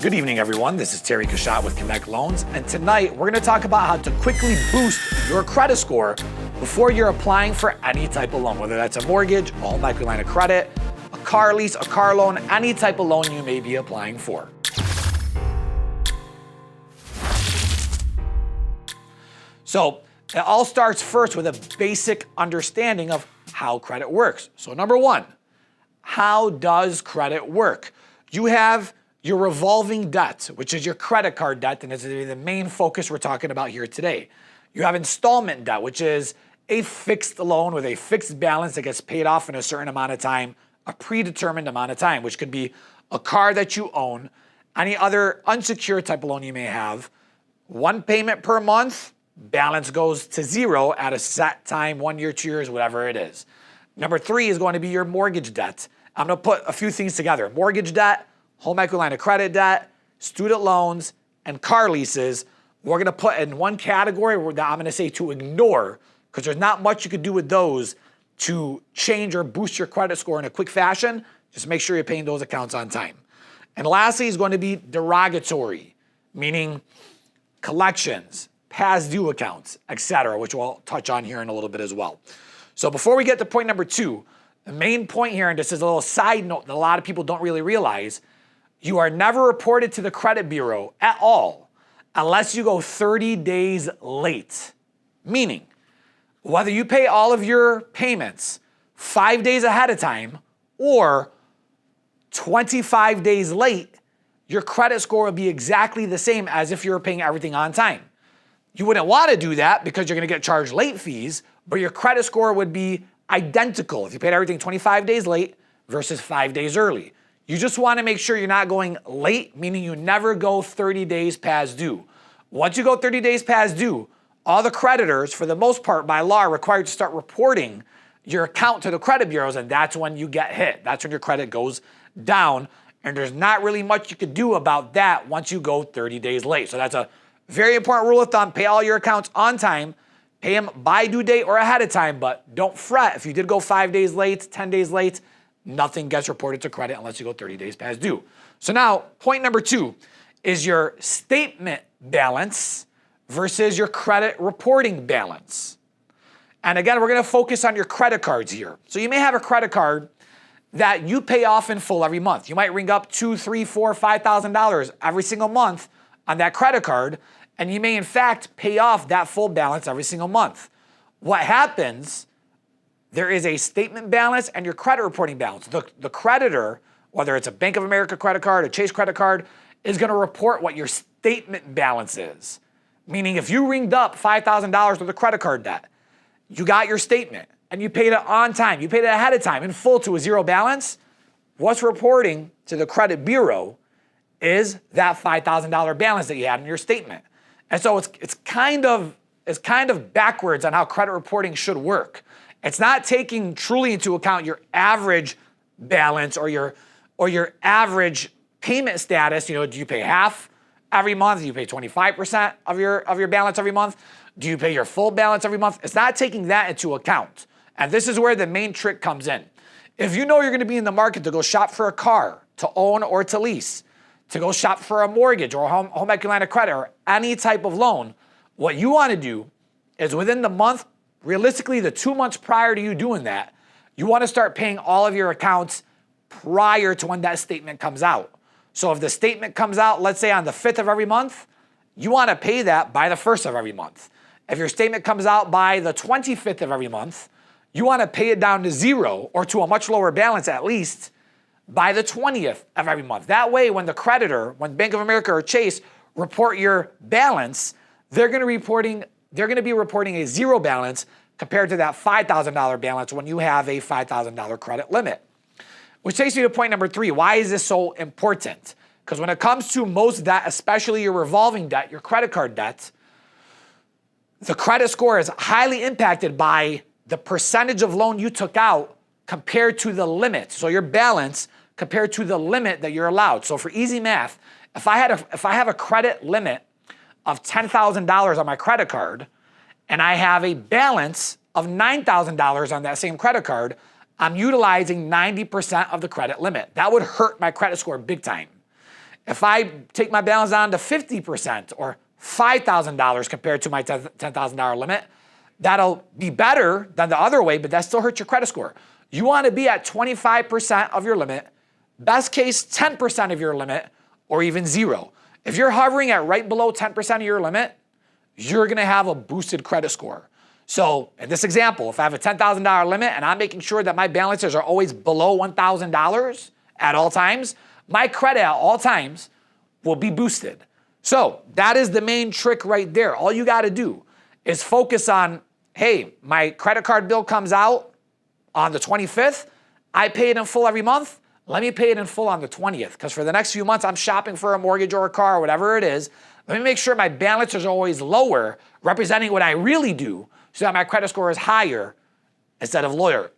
Good evening, everyone. This is Terry Kashat with Connect Loans, and tonight we're going to talk about how to quickly boost your credit score before you're applying for any type of loan, whether that's a mortgage, a home equity line of credit, a car lease, a car loan, any type of loan you may be applying for. So it all starts first with a basic understanding of how credit works. So number one, how does credit work? You have your revolving debt, which is your credit card debt, and it's the main focus we're talking about here today. You have installment debt, which is a fixed loan with a fixed balance that gets paid off in a certain amount of time, a predetermined amount of time, which could be a car that you own, any other unsecured type of loan you may have. One payment per month, balance goes to zero at a set time, 1 year, 2 years, whatever it is. Number three is going to be your mortgage debt. I'm going to put a few things together. Mortgage debt, home equity line of credit debt, student loans, and car leases. We're going to put in one category that I'm going to say to ignore, because there's not much you could do with those to change or boost your credit score in a quick fashion. Just make sure you're paying those accounts on time. And lastly is going to be derogatory, meaning collections, past due accounts, etc., which we'll touch on here in a little bit as well. So before we get to point number two, the main point here, and this is a little side note that a lot of people don't really realize, you are never reported to the credit bureau at all unless you go 30 days late. Meaning, whether you pay all of your payments 5 days ahead of time or 25 days late, your credit score will be exactly the same as if you were paying everything on time. You wouldn't want to do that because you're going to get charged late fees, but your credit score would be identical if you paid everything 25 days late versus 5 days early. You just want to make sure you're not going late, meaning you never go 30 days past due. Once you go 30 days past due, all the creditors, for the most part by law, are required to start reporting your account to the credit bureaus, and that's when you get hit. That's when your credit goes down, and there's not really much you could do about that once you go 30 days late. So that's a very important rule of thumb. Pay all your accounts on time. Pay them by due date or ahead of time, but don't fret. If you did go 5 days late, 10 days late, nothing gets reported to credit unless you go 30 days past due. So now, point number two is your statement balance versus your credit reporting balance. And again, we're going to focus on your credit cards here. So you may have a credit card that you pay off in full every month. You might ring up $2,000, $3,000, $4,000, $5,000 every single month on that credit card, and you may in fact pay off that full balance every single month. What happens, there is a statement balance and your credit reporting balance. The creditor, whether it's a Bank of America credit card, a Chase credit card, is going to report what your statement balance is. Meaning if you ringed up $5,000 with a credit card debt, you got your statement and you paid it on time, you paid it ahead of time in full to a zero balance, what's reporting to the credit bureau is that $5,000 balance that you had in your statement. And so it's kind of backwards on how credit reporting should work. It's not taking truly into account your average balance or your average payment status. You know, do you pay half every month? Do you pay 25% of your balance every month? Do you pay your full balance every month? It's not taking that into account. And this is where the main trick comes in. If you know you're going to be in the market to go shop for a car, to own or to lease, to go shop for a mortgage or a home equity line of credit or any type of loan, what you want to do is within the month, realistically the 2 months prior to you doing that, you want to start paying all of your accounts prior to when that statement comes out. So if the statement comes out, let's say on the 5th of every month, you want to pay that by the 1st of every month. If your statement comes out by the 25th of every month, you want to pay it down to zero or to a much lower balance at least by the 20th of every month. That way, when the creditor, when Bank of America or Chase report your balance, they're going to be reporting a zero balance compared to that $5,000 balance when you have a $5,000 credit limit. Which takes me to point number three. Why is this so important? Because when it comes to most debt, especially your revolving debt, your credit card debt, the credit score is highly impacted by the percentage of loan you took out compared to the limit. So your balance compared to the limit that you're allowed. So for easy math, if I have a credit limit of $10,000 on my credit card and I have a balance of $9,000 on that same credit card, I'm utilizing 90% of the credit limit. That would hurt my credit score big time. if I take my balance down to 50% or $5,000 compared to my $10,000 limit, that'll be better than the other way, but that still hurts your credit score. You want to be at 25% of your limit, best case 10% of your limit, or even zero. If you're hovering at right below 10% of your limit, you're going to have a boosted credit score. So in this example, if I have a $10,000 limit and I'm making sure that my balances are always below $1,000 at all times, my credit at all times will be boosted. So that is the main trick right there. All you got to do is focus on, hey, my credit card bill comes out on the 25th. I pay it in full every month. Let me pay it in full on the 20th, because for the next few months, I'm shopping for a mortgage or a car or whatever it is. Let me make sure my balances are always lower, representing what I really do, so that my credit score is higher instead of lower.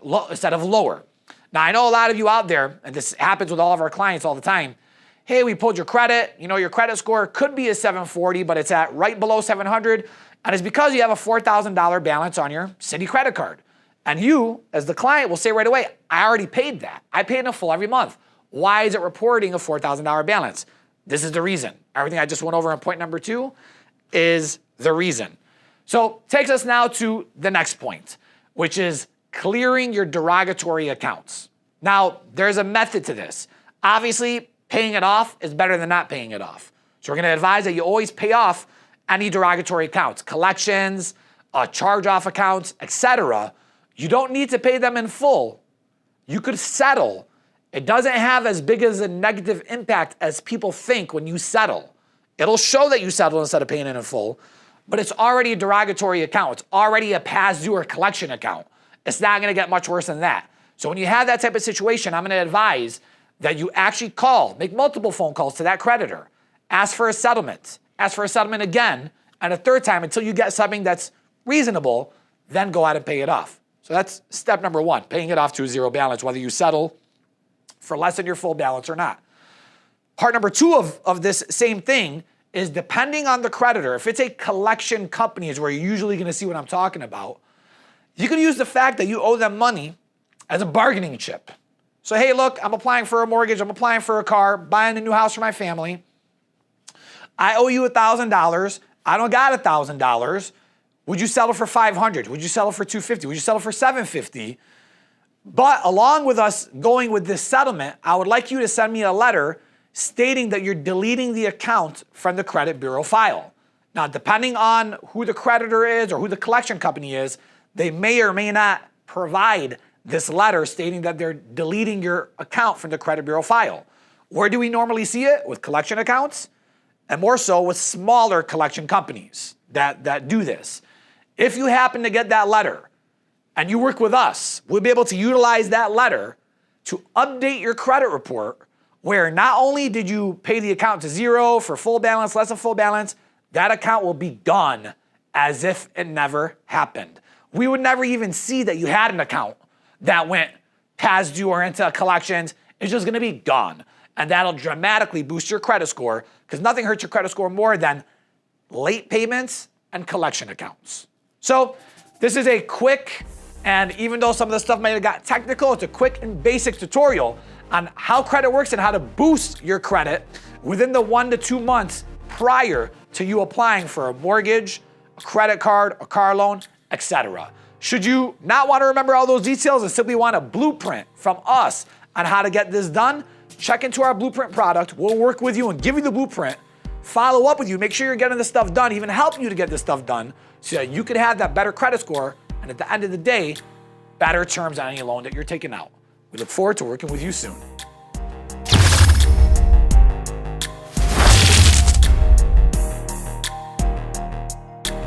Now, I know a lot of you out there, and this happens with all of our clients all the time. Hey, we pulled your credit. You know, your credit score could be a 740, but it's at right below 700. And it's because you have a $4,000 balance on your Citi credit card. And you, as the client, will say right away, I already paid that. I pay it in full every month. Why is it reporting a $4,000 balance? This is the reason. Everything I just went over in point number 2 is the reason. So takes us now to the next point, which is clearing your derogatory accounts. Now, there's a method to this. Obviously, paying it off is better than not paying it off. So we're going to advise that you always pay off any derogatory accounts, collections, charge-off accounts, etc. You don't need to pay them in full. You could settle. It doesn't have as big as a negative impact as people think when you settle. It'll show that you settled instead of paying it in full, but it's already a derogatory account. It's already a past due or collection account. It's not going to get much worse than that. So when you have that type of situation, I'm going to advise that you actually call, make multiple phone calls to that creditor, ask for a settlement again, and a third time until you get something that's reasonable, then go out and pay it off. So that's step number 1, paying it off to a zero balance, whether you settle for less than your full balance or not. Part number 2 of this same thing is, depending on the creditor, if it's a collection company is where you're usually going to see what I'm talking about, you can use the fact that you owe them money as a bargaining chip. So, hey, look, I'm applying for a mortgage, I'm applying for a car, buying a new house for my family. I owe you $1,000. I don't got $1,000. Would you settle for $500? Would you settle for $250? Would you settle for $750? But along with us going with this settlement, I would like you to send me a letter stating that you're deleting the account from the credit bureau file. Now, depending on who the creditor is or who the collection company is, they may or may not provide this letter stating that they're deleting your account from the credit bureau file. Where do we normally see it? With collection accounts, and more so with smaller collection companies that do this. If you happen to get that letter and you work with us, we'll be able to utilize that letter to update your credit report, where not only did you pay the account to zero for full balance, less than full balance, that account will be gone as if it never happened. We would never even see that you had an account that went past due or into collections. It's just going to be gone. And that'll dramatically boost your credit score, because nothing hurts your credit score more than late payments and collection accounts. So this is a quick, and even though some of the stuff might have got technical, it's a quick and basic tutorial on how credit works and how to boost your credit within the 1 to 2 months prior to you applying for a mortgage, a credit card, a car loan, etc. Should you not want to remember all those details and simply want a blueprint from us on how to get this done, check into our blueprint product. We'll work with you and give you the blueprint, follow up with you, make sure you're getting this stuff done, even help you to get this stuff done so that you can have that better credit score, and at the end of the day, better terms on any loan that you're taking out. We look forward to working with you soon.